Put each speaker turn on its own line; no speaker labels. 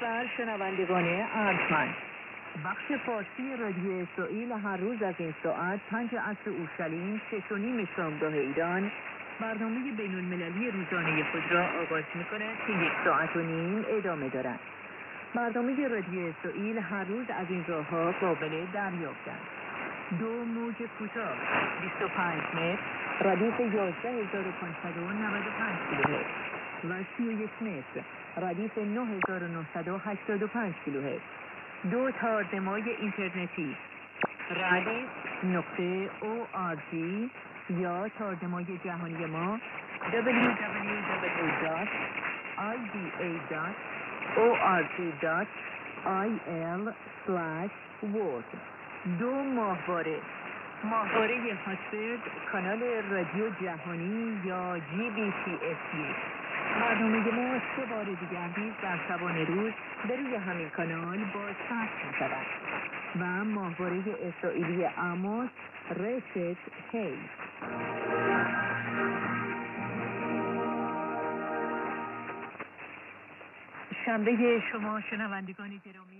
بر شنوندگان ارجمند. بخش فارسی رادیو اسرائیل هر روز از این ساعت 5 عصر اورشلیم 6:30 شامگاه ایران برنامه بین المللی روزانه خود را آغاز می کند که 1 ساعت و نیم ادامه دارد. برنامه رادیو اسرائیل هر روز از این راه‌ها قابل دریافت است. 2 موج کوتاه 25 متر ردیف 11595 کیلومتر و 31 متر ردیف 9985 کیلومتر. 2 تاردمای اینترنتی ردیف.org یا تاردمای جهانی ما www.iba.org.il/world. 2 ماهواره هاتبرد کانال رادیو جهانی یا GBCSU. برنامه ما 3 بار دیگر نیز در شبانه روز به روی همین کانال بازپخش می‌شود و ماهواره اسرائیلی آموس رشت هی. شنبه شما شنوندگان گرامی